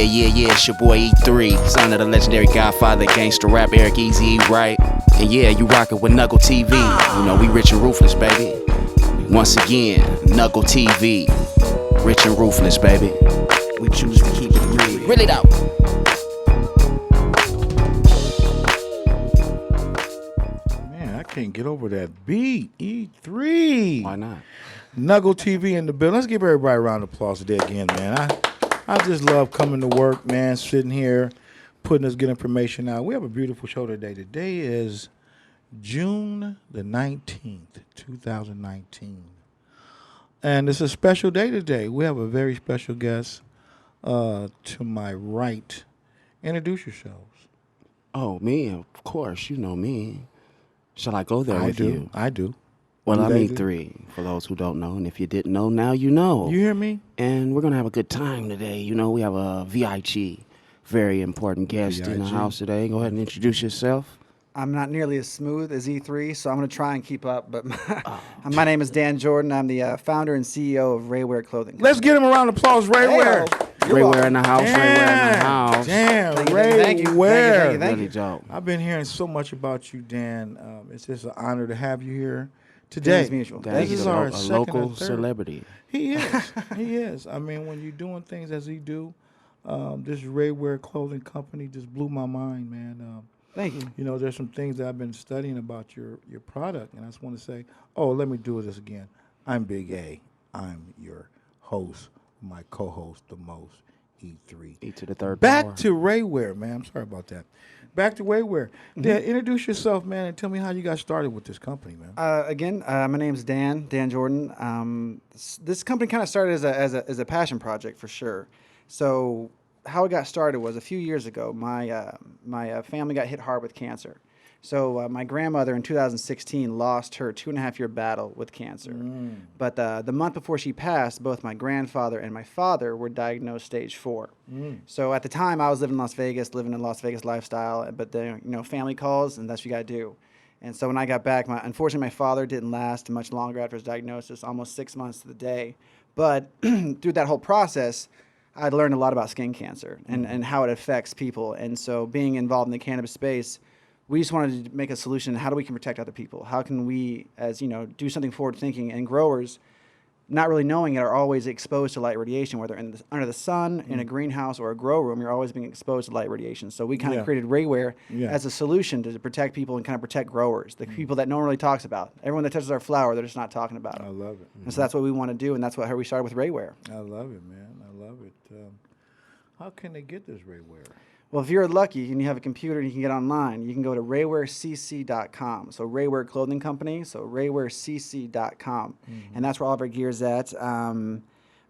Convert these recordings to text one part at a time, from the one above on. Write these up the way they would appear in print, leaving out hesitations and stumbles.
Yeah, it's your boy E3, son of the legendary godfather, gangster rap, Eric Easy, right? And yeah, you rockin' with NUGL TV. You know, we rich and ruthless, baby. Once again, NUGL TV, rich and ruthless, baby. We choose to keep it real. Really though. Man, I can't get over that beat. E3. Why not? NUGL TV in the building. Let's give everybody a round of applause today again, man. I just love coming to work, man, sitting here, putting this good information out. We have a beautiful show today. Today is June the 19th, 2019. And it's a special day today. We have a very special guest to my right. Introduce yourselves. Oh, me? Of course, you know me. Shall I go there with you? I do. Well, I'm E3, for those who don't know. And if you didn't know, now you know. You hear me? And we're going to have a good time today. You know, we have a VIG, very important guest in the house today. Go ahead and introduce yourself. I'm not nearly as smooth as E3, so I'm going to try and keep up. But my name is Dan Jordan. I'm the founder and CEO of RayWear Clothing. Let's give him a round of applause, RayWear. RayWear in the house, RayWear in the house. Damn, Thank you. RayWear. Thank you. Really dope. I've been hearing so much about you, Dan. It's just an honor to have you here today. As mutual. This is is our a second or local third. celebrity. He is. He is. I mean, when you're doing things as he do, this RayWear clothing company just blew my mind, man. Thank you. You know, there's some things that I've been studying about your product, and I just want to say, oh, let me do this again. I'm Big A. I'm your host, my co-host, the most, E3. E to the third Back power. to RayWear, man. I'm sorry about that. Back to RayWear. Dan, introduce yourself, man, and tell me how you got started with this company, man. Again, my name's Dan Jordan. This company kind of started as a passion project for sure. So how it got started was a few years ago. My family got hit hard with cancer. So my grandmother in 2016 lost her 2.5-year battle with cancer. But the month before she passed, both my grandfather and my father were diagnosed stage 4. So at the time, I was living in Las Vegas, living a Las Vegas lifestyle. But then, you know, family calls, and that's what you got to do. And so when I got back, unfortunately, my father didn't last much longer after his diagnosis, almost 6 months to the day. But through that whole process, I'd learned a lot about skin cancer and how it affects people. And so being involved in the cannabis space, we just wanted to make a solution. How do we can protect other people? How can we, as you know, do something forward thinking? And growers, not really knowing it, are always exposed to light radiation, whether under the sun, in a greenhouse, or a grow room. You're always being exposed to light radiation. So we kind of created RayWear as a solution to protect people and kind of protect growers, the people that no one really talks about. Everyone that touches our flower, they're just not talking about it. I love it. And so that's what we want to do, and that's how we started with RayWear. I love it, man. I love it. How can they get this RayWear? Well, if you're lucky and you have a computer and you can get online, you can go to RayWearCC.com. So RayWear Clothing Company, so RayWearCC.com. And that's where all of our gear's at.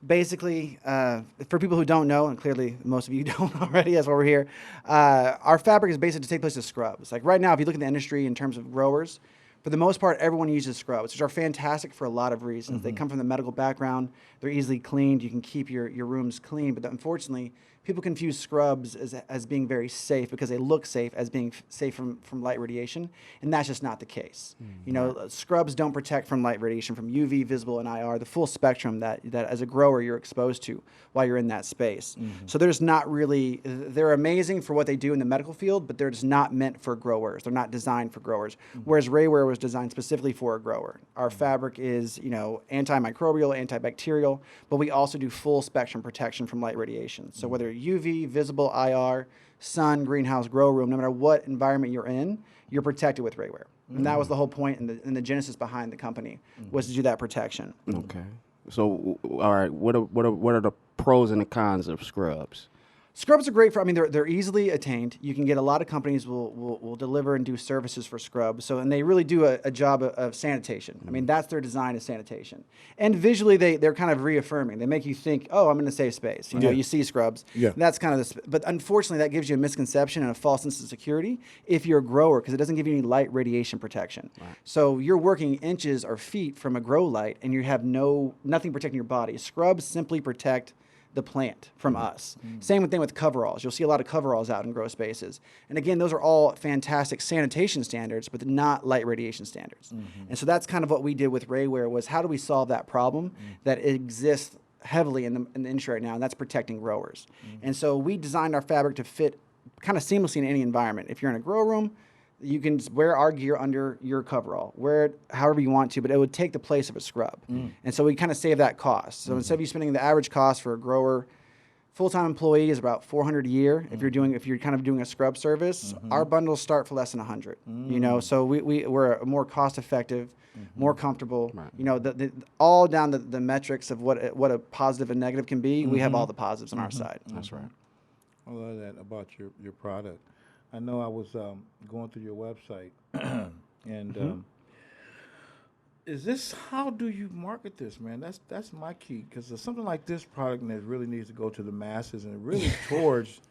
Basically, for people who don't know, and clearly most of you don't already, that's why we're here, our fabric is basically to take place as scrubs. Like right now, if you look at the industry in terms of growers, for the most part, everyone uses scrubs, which are fantastic for a lot of reasons. They come from the medical background. They're easily cleaned. You can keep your rooms clean. But unfortunately, people confuse scrubs as being very safe because they look safe as being safe from light radiation. And that's just not the case. You know, scrubs don't protect from light radiation, from UV, visible, and IR, the full spectrum that as a grower you're exposed to while you're in that space. So there's not really, they're amazing for what they do in the medical field, but they're just not meant for growers. They're not designed for growers. Whereas RayWear was designed specifically for a grower. Our fabric is, you know, antimicrobial, antibacterial, but we also do full spectrum protection from light radiation. So whether UV, visible, IR, sun, greenhouse, grow room, no matter what environment you're in, you're protected with RayWear. And that was the whole point and the genesis behind the company, was to do that protection. Okay. So, all right, what are the pros and the cons of scrubs? Scrubs are great for, I mean, they're easily attained. You can get a lot of companies will deliver and do services for scrubs. So, and they really do a job of sanitation. I mean, that's their design, is sanitation. And visually, they're kind of reaffirming. They make you think, oh, I'm in a safe space. You know, you see scrubs. Yeah. And that's kind of but unfortunately, that gives you a misconception and a false sense of security if you're a grower, because it doesn't give you any light radiation protection. Right. So you're working inches or feet from a grow light, and you have nothing protecting your body. Scrubs simply protect the plant from us. Same thing with coveralls. You'll see a lot of coveralls out in grow spaces. And again, those are all fantastic sanitation standards, but not light radiation standards. And so that's kind of what we did with RayWear, was how do we solve that problem that exists heavily in the industry right now, and that's protecting growers. And so we designed our fabric to fit kind of seamlessly in any environment. If you're in a grow room, you can wear our gear under your coverall, wear it however you want to, but it would take the place of a scrub. And so we kind of save that cost. So instead of you spending the average cost for a grower, full-time employee is about $400 a year. If you're kind of doing a scrub service, our bundles start for less than $100. You know, so we're a more cost-effective, more comfortable. Right. You know, all down the metrics of what a positive and negative can be. We have all the positives on our side. That's right. I love that about your product. I know I was going through your website, and how do you market this, man? That's my key, because something like this product that really needs to go to the masses and really towards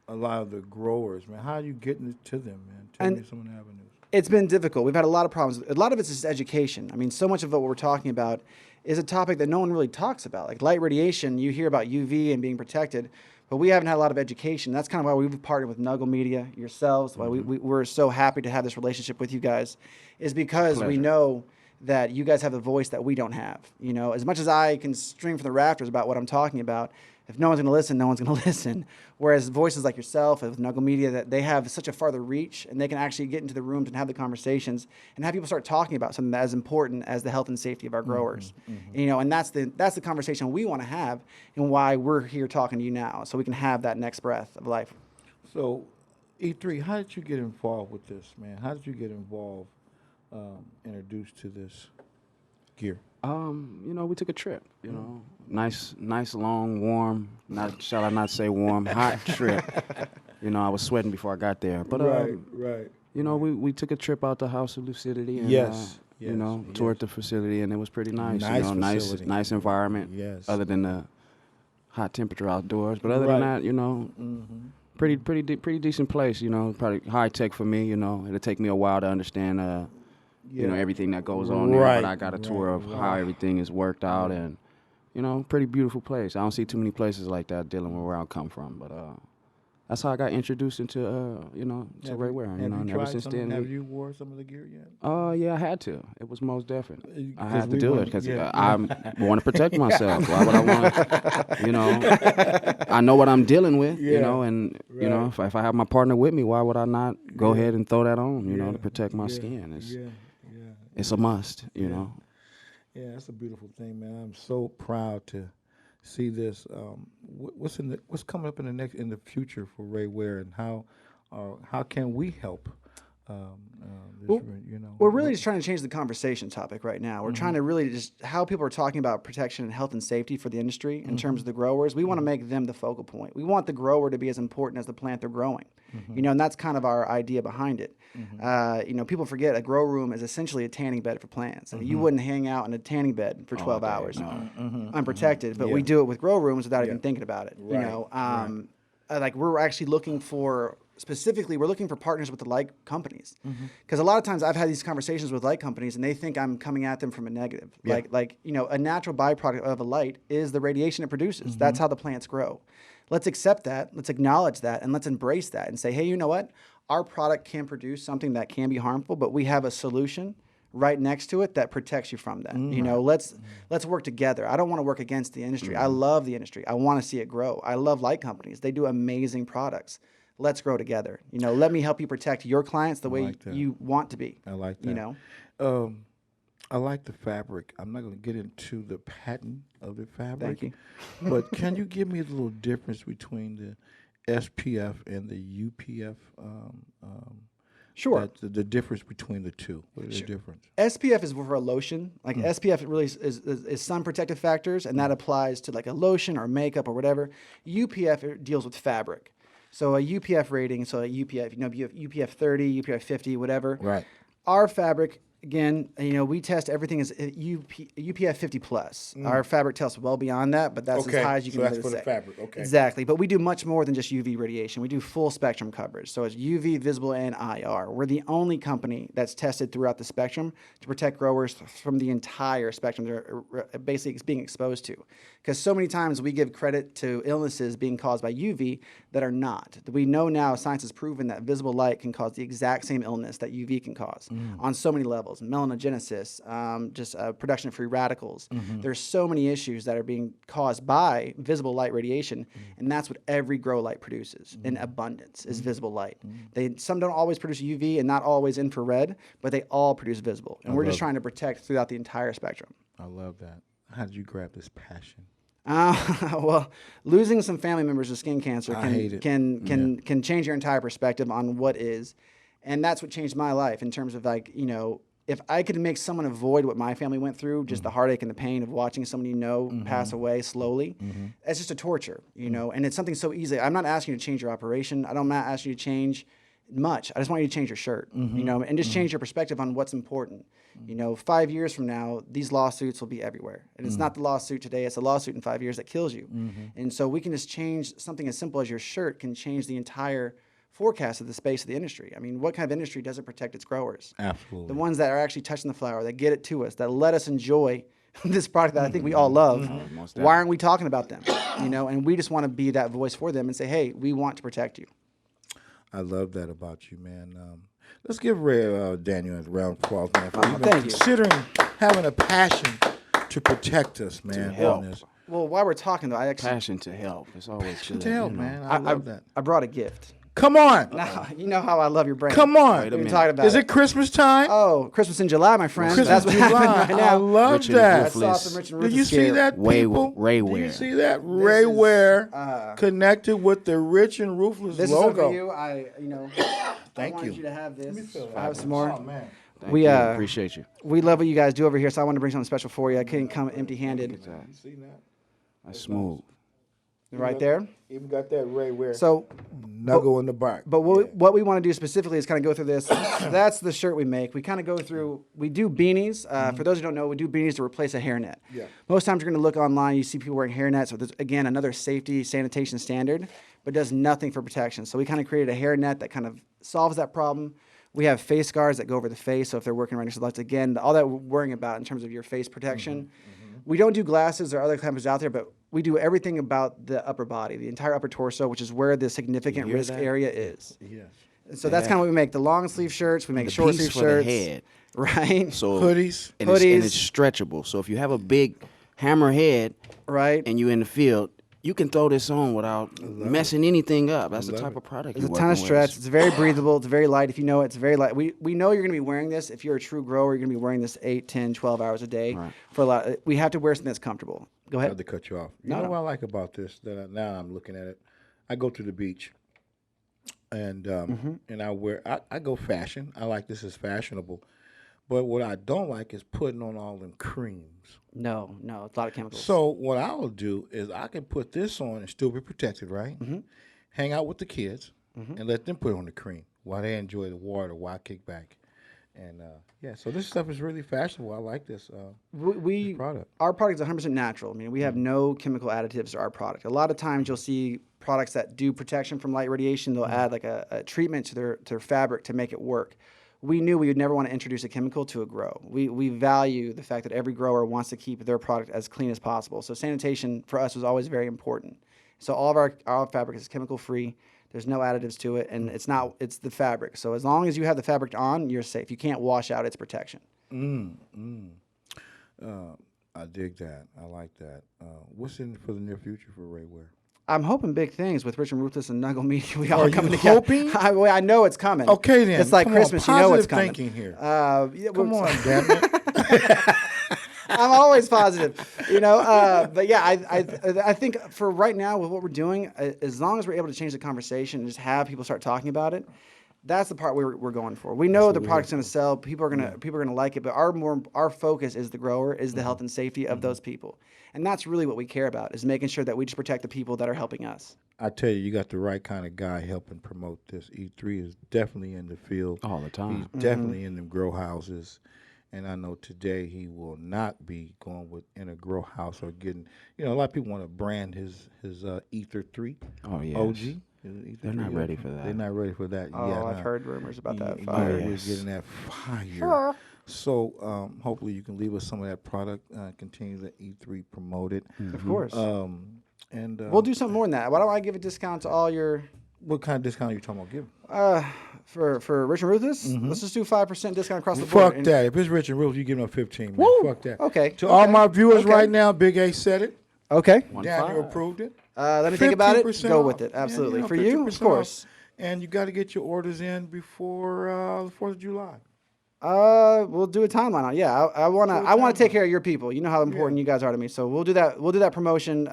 a lot of the growers, man. How are you getting it to them, man? Tell me some of the avenues. It's been difficult. We've had a lot of problems. A lot of it's just education. I mean, so much of what we're talking about is a topic that no one really talks about. Like light radiation, you hear about UV and being protected, but we haven't had a lot of education. That's kind of why we've partnered with NUGL Media, yourselves, why we're so happy to have this relationship with you guys, is because we know that you guys have a voice that we don't have. You know, as much as I can scream from the rafters about what I'm talking about, if no one's going to listen, no one's going to listen. Whereas voices like yourself with NUGL Media, that they have such a farther reach, and they can actually get into the rooms and have the conversations and have people start talking about something that is important as the health and safety of our growers. You know, and that's the conversation we want to have, and why we're here talking to you now, so we can have that next breath of life. So, E3, how did you get involved with this, man? How did you get involved, introduced to this gear? You know, we took a trip, you know, nice, long, warm, shall I not say warm, hot trip. You know, I was sweating before I got there. But, right. you know, we took a trip out to House of Lucidity and, you know, toured the facility, and it was pretty nice. Nice you know, facility. nice environment. Yes. Other than the hot temperature outdoors. But other than that, you know, pretty decent place, you know, probably high tech for me, you know. It'll take me a while to understand, you know, everything that goes on there, but I got a tour of how everything is worked out, and, you know, pretty beautiful place. I don't see too many places like that dealing with where I come from, but that's how I got introduced into, you know, to RayWear, you know, and ever since then. Have you wore some of the gear yet? Yeah, I had to. It was most definitely. I 'Cause had to we do want- it because yeah. I want to protect myself. Why would I want, you know, I know what I'm dealing with, you know, and, you know, if I have my partner with me, why would I not go ahead and throw that on, you know, to protect my skin? It's a must, you know. Yeah, that's a beautiful thing, man. I'm so proud to see this. What's coming up in the future for RayWear, and how can we help? You know, We're really just trying to change the conversation topic right now. We're trying to really just how people are talking about protection and health and safety for the industry in terms of the growers. We want to make them the focal point. We want the grower to be as important as the plant they're growing. You know, and that's kind of our idea behind it. You know, people forget a grow room is essentially a tanning bed for plants. You wouldn't hang out in a tanning bed for 12 hours unprotected, but we do it with grow rooms without even thinking about it. You know, like we're actually looking for we're looking for partners with the light companies, because a lot of times I've had these conversations with light companies and they think I'm coming at them from a negative. Like you know, a natural byproduct of a light is the radiation it produces. That's how the plants grow. Let's accept that, let's acknowledge that, and let's embrace that and say, hey, you know what? Our product can produce something that can be harmful, but we have a solution right next to it that protects you from that. You know, let's work together. I don't want to work against the industry. I love the industry. I want to see it grow. I love light companies. They do amazing products. Let's grow together. You know, let me help you protect your clients the way you want to be. I like that. You know, I like the fabric. I'm not going to get into the patent of the fabric. Thank you. But can you give me a little difference between the SPF and the UPF? Sure. The difference between the two. What is the difference? SPF is for a lotion. Like SPF really is sun protective factors, and that applies to like a lotion or makeup or whatever. UPF deals with fabric. So a UPF rating, so a UPF, you know, you have UPF 30, UPF 50, whatever. Right. Our fabric, again, you know, we test everything as UPF 50 plus. Our fabric tests well beyond that, but that's as high as you can that's really for say. the fabric. Okay. Exactly. But we do much more than just UV radiation. We do full spectrum coverage. So it's UV, visible, and IR. We're the only company that's tested throughout the spectrum to protect growers from the entire spectrum they're basically being exposed to. Because so many times we give credit to illnesses being caused by UV that are not. We know now, science has proven that visible light can cause the exact same illness that UV can cause on so many levels. levels, melanogenesis, just production of free radicals. There's so many issues that are being caused by visible light radiation, and that's what every grow light produces in abundance is visible light. Some don't always produce UV and not always infrared, but they all produce visible, and we're just trying to protect throughout the entire spectrum. I love that. How did you grab this passion? Well, losing some family members to skin cancer I hate it. can change your entire perspective on what is, and that's what changed my life in terms of like, you know, if I could make someone avoid what my family went through, just the heartache and the pain of watching someone you know pass away slowly, it's just a torture, you know, and it's something so easy. I'm not asking you to change your operation. I'm not asking you to change much. I just want you to change your shirt, you know, and just change your perspective on what's important. You know, 5 years from now, these lawsuits will be everywhere. And it's not the lawsuit today, it's a lawsuit in 5 years that kills you. And so we can just change something as simple as your shirt can change the entire forecast of the space of the industry. I mean, what kind of industry doesn't protect its growers? Absolutely. The ones that are actually touching the flower, that get it to us, that let us enjoy this product that I think we all love. Why aren't we talking about them? You know, and we just want to be that voice for them and say, hey, we want to protect you. I love that about you, man. Let's give Ray Daniel a round of applause, man. For even thank you. considering having a passion to protect us, man. help. on this. Well, while we're talking, though, I actually Passion to help. It's always good. To help, you know. man. I love that. I brought a gift. Come on. Now, you know how I love your brain. Come on. Wait a We're minute. talking about Is it Christmas time? Oh, Christmas in July, my friend. Christmas That's what July. happened right I now. love Rich and that. Ruthless. That's awesome, Rich and Did you Ruthless see gear. that, people? RayWear. Did you see that? RayWear uh, connected with the Rich and Ruthless This logo. is for you. I Thank wanted you. you to have this. feel that. I have some more. Oh, man. Thank We you. Appreciate you. we love what you guys do over here, so I wanted to bring something special for you. I couldn't come empty-handed. You see that? That's smooth. Right there. Even got that RayWear So, nuggle in the back. but what we want to do specifically is kind of go through this. That's the shirt we make. We kind of go through. We do beanies. For those who don't know, we do beanies to replace a hairnet. Yeah. Most times you're going to look online, you see people wearing hairnets. So there's again another safety sanitation standard, but does nothing for protection. So we kind of created a hairnet that kind of solves that problem. We have face guards that go over the face. So if they're working right next to the lights, again, all that we're worrying about in terms of your face protection. We don't do glasses. There are other companies out there, but we do everything about the upper body, the entire upper torso, which is where the significant hear risk that? area is. Yes. And so that's kind of what we make. The long sleeve shirts, we make The short piece sleeve for the shirts. head. Right? So Hoodies. and Hoodies. it's stretchable. So if you have a big hammer head Right? and you're in the field, you can throw this on without messing anything up. That's the type of product There's you're a ton of working stretch. with. It's very breathable. It's very light. If you know it, it's very light. We know you're going to be wearing this. If you're a true grower, you're going to be wearing this 8, 10, 12 hours a day. Right. For a lot. We have to wear something that's comfortable. Go I ahead. had to cut you off. You No, know no. what I like about this? Now I'm looking at it. I go to the beach, and and I wear. I go fashion. I like this as fashionable, but what I don't like is putting on all them creams. No, it's a lot of chemicals. So what I will do is I can put this on and still be protected, right? Hang out with the kids and let them put on the cream while they enjoy the water. While I kick back, and yeah. So this stuff is really fashionable. I like this. This product. Our product is 100% natural. I mean, we have no chemical additives to our product. A lot of times you'll see products that do protection from light radiation. They'll add like a treatment to their fabric to make it work. We knew we would never want to introduce a chemical to a grow. We value the fact that every grower wants to keep their product as clean as possible. So sanitation for us was always very important. So all of our fabric is chemical free. There's no additives to it, and it's the fabric. So as long as you have the fabric on, you're safe. You can't wash out its protection. I dig that. I like that. What's in for the near future for RayWear? I'm hoping big things with Rich and Ruthless and NUGL Media. We Are all you coming together. hoping? I know it's coming. Okay, then. It's like Come on, Christmas. You know it's positive coming. thinking here. Yeah, Come we're- on, damn it. I'm always positive, but yeah, I think for right now with what we're doing, as long as we're able to change the conversation and just have people start talking about it, that's the part we're going for. We know the product's going to sell. People are gonna like it, but our focus is the grower, is the health and safety of those people, and that's really what we care about, is making sure that we just protect the people that are helping us. I tell you got the right kind of guy helping promote this. E3 is definitely in the field All the time. He's definitely in them grow houses. And I know today he will not be going in a grow house or getting, a lot of people want to brand his Ether 3 Oh, yes. OG. They're not ready for that. They're not ready for that Oh, yet. I've huh? heard rumors about that. You Fire. heard we're yes. getting that fire. So hopefully you can leave us some of that product, continue to E3 promote it. Of course. And We'll do something more than that. Why don't I give a discount to all your? what kind of discount are you talking about giving? for Rich and Ruthless, let's just do 5% discount across the board. Fuck that. If it's Rich and Ruthless, you give them 15, man. Woo! Fuck that. Okay. To all okay, my viewers okay. right now, Big A said it. Okay. Daniel approved it. Let me think about it. 15% Go off. with it. Absolutely. Yeah, For you, 15% of course. off. And you got to get your orders in before the 4th of July. We'll do a timeline on. Yeah, I wanna take care of your people. You know how important you guys are to me. So we'll do that. We'll do that promotion.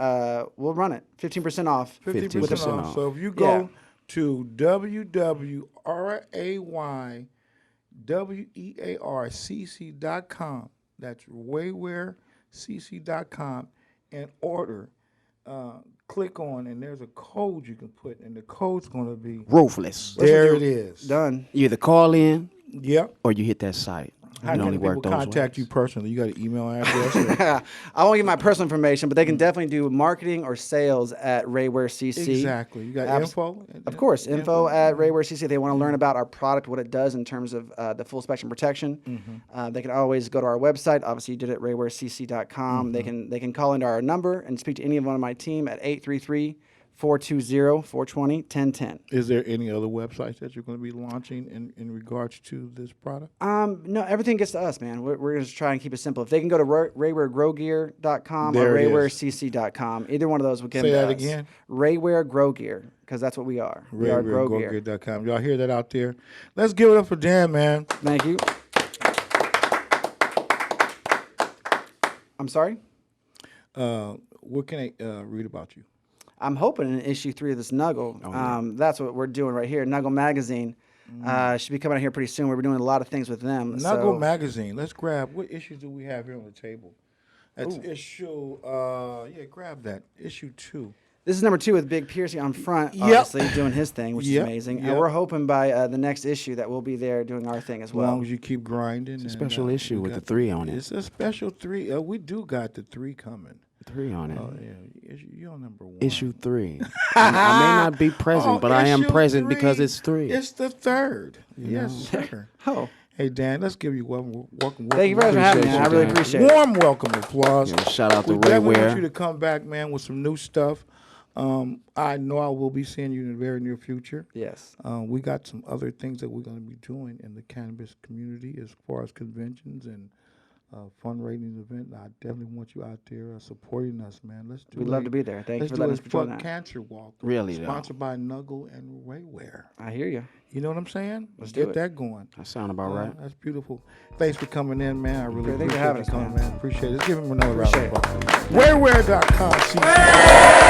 We'll run it. 15% off. 15% off. So if you go to www.raywearcc.com, that's raywearcc.com, and order. Click on, and there's a code you can put, and the code's going to be Ruthless. there. It is Done. You either call in Yep. or you hit that site. How You can only people work those contact ways. you personally? You got an email address? Or? I won't give my personal information, but they can definitely do marketing or sales at RayWear CC. Exactly. You got info? Of course, info at RayWear CC. If they want to learn about our product, what it does in terms of the full spectrum protection, they can always go to our website. Obviously, you did it at RayWearCC.com. They can call into our number and speak to any one of my team at 833-420-420-1010. Is there any other websites that you're going to be launching in regards to this product? No, everything gets to us, man. We're going to try and keep it simple. If they can go to RayWearGrowGear.com or There it is. RayWearCC.com, either one of those will get Say to that us. again. RayWear Grow Gear, because that's what we are. We are Grow Gear. RayWearGrowGear.com. Y'all hear that out there? Let's give it up for Dan, man. Thank you. I'm sorry? What can I read about you? I'm hoping in issue 3 of this NUGL. That's what we're doing right here. NUGL Magazine should be coming out here pretty soon. We're doing a lot of things with them. NUGL Magazine. Let's grab. What issues do we have here on the table? That's issue. Grab that. Issue 2. This is number 2 with Big Piercy on front, obviously doing his thing, which is amazing. And we're hoping by the next issue that we'll be there doing our thing as well. As long as you keep grinding. It's a special issue with the 3 on it. It's a special 3. We do got the 3 coming. 3 on it. Oh yeah, you're on number 1. Issue 3. I may not be present, but I am issue present 3. because it's 3. It's the 3rd. Yes, sir. Oh. Hey Dan, let's give you welcome. Thank you very much for having me. Appreciate I you, really Dan. appreciate it. Warm welcome applause. Yeah, shout out to We definitely RayWear. want you to come back, man, with some new stuff. I know I will be seeing you in the very near future. Yes. We got some other things that we're going to be doing in the cannabis community as far as conventions and fundraising event. I definitely want you out there supporting us, man. Let's do. We'd love to be there. Thank you Let's for do letting a us join Fuck that. Cancer Walk. Really, though. Sponsored by NUGL and RayWear. I hear you. You know what I'm saying? Let's get do it. that going. That sound about right. That's beautiful. Thanks for coming in, man. I really Thanks for appreciate having you us, coming, man. man. Appreciate it. Let's give him another round Appreciate of it. applause. RayWear.com.